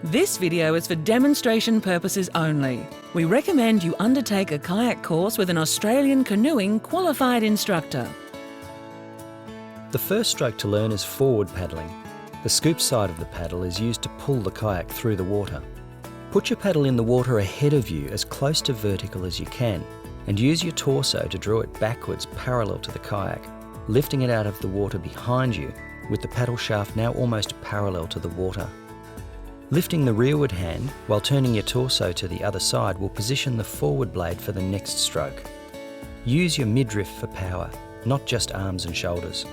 This video is for demonstration purposes only. We recommend you undertake a kayak course with an Australian canoeing qualified instructor. The first stroke to learn is forward paddling. The scoop side of the paddle is used to pull the kayak through the water. Put your paddle in the water ahead of you as close to vertical as you can and use your torso to draw it backwards parallel to the kayak, lifting it out of the water behind you with the paddle shaft now almost parallel to the water. Lifting the rearward hand while turning your torso to the other side will position the forward blade for the next stroke. Use your midriff for power, not just arms and shoulders.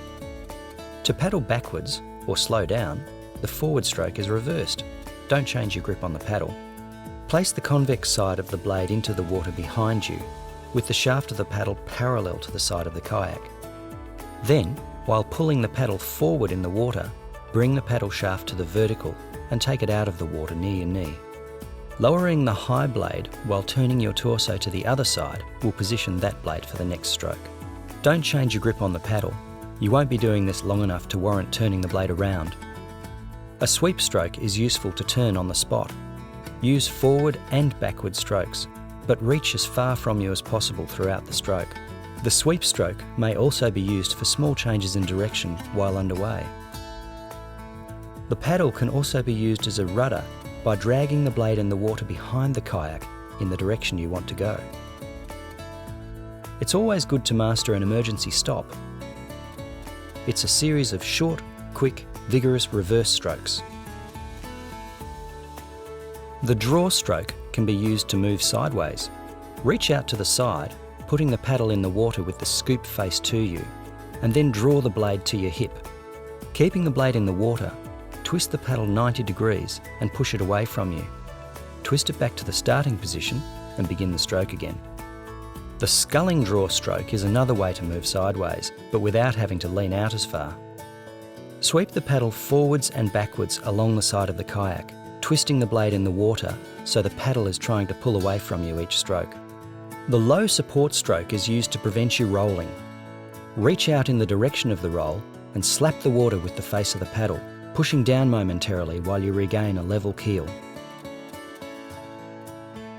To paddle backwards or slow down, the forward stroke is reversed. Don't change your grip on the paddle. Place the convex side of the blade into the water behind you, with the shaft of the paddle parallel to the side of the kayak. Then, while pulling the paddle forward in the water, bring the paddle shaft to the vertical and take it out of the water near your knee. Lowering the high blade while turning your torso to the other side will position that blade for the next stroke. Don't change your grip on the paddle. You won't be doing this long enough to warrant turning the blade around. A sweep stroke is useful to turn on the spot. Use forward and backward strokes, but reach as far from you as possible throughout the stroke. The sweep stroke may also be used for small changes in direction while underway. The paddle can also be used as a rudder by dragging the blade in the water behind the kayak in the direction you want to go. It's always good to master an emergency stop. It's a series of short, quick, vigorous reverse strokes. The draw stroke can be used to move sideways. Reach out to the side, putting the paddle in the water with the scoop face to you, and then draw the blade to your hip. Keeping the blade in the water, twist the paddle 90 degrees and push it away from you. Twist it back to the starting position and begin the stroke again. The sculling draw stroke is another way to move sideways, but without having to lean out as far. Sweep the paddle forwards and backwards along the side of the kayak, twisting the blade in the water so the paddle is trying to pull away from you each stroke. The low support stroke is used to prevent you rolling. Reach out in the direction of the roll and slap the water with the face of the paddle, pushing down momentarily while you regain a level keel.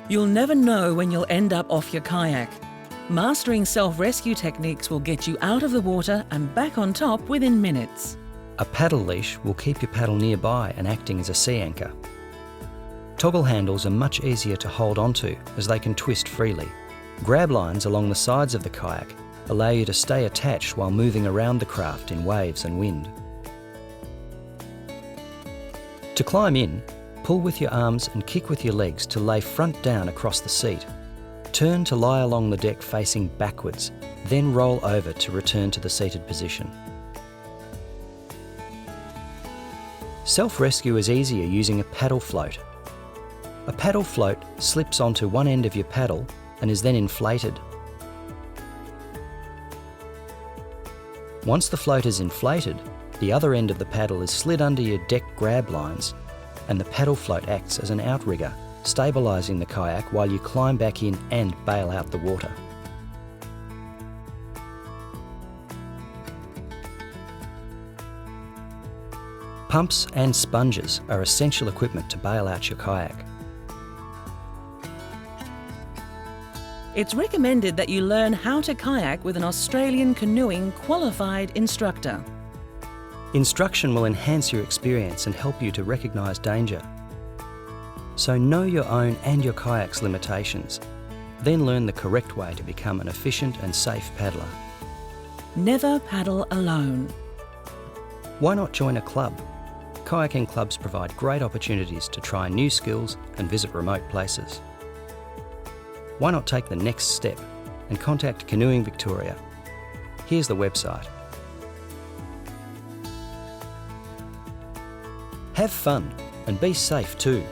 You'll never know when you'll end up off your kayak. Mastering self-rescue techniques will get you out of the water and back on top within minutes. A paddle leash will keep your paddle nearby and acting as a sea anchor. Toggle handles are much easier to hold onto as they can twist freely. Grab lines along the sides of the kayak allow you to stay attached while moving around the craft in waves and wind. To climb in, pull with your arms and kick with your legs to lay front down across the seat. Turn to lie along the deck facing backwards, then roll over to return to the seated position. Self-rescue is easier using a paddle float. A paddle float slips onto one end of your paddle and is then inflated. Once the float is inflated, the other end of the paddle is slid under your deck grab lines and the paddle float acts as an outrigger, stabilising the kayak while you climb back in and bail out the water. Pumps and sponges are essential equipment to bail out your kayak. It's recommended that you learn how to kayak with an Australian canoeing qualified instructor. Instruction will enhance your experience and help you to recognise danger. So know your own and your kayak's limitations. Then learn the correct way to become an efficient and safe paddler. Never paddle alone. Why not join a club? Kayaking clubs provide great opportunities to try new skills and visit remote places. Why not take the next step and contact Canoeing Victoria? Here's the website. Have fun and be safe too.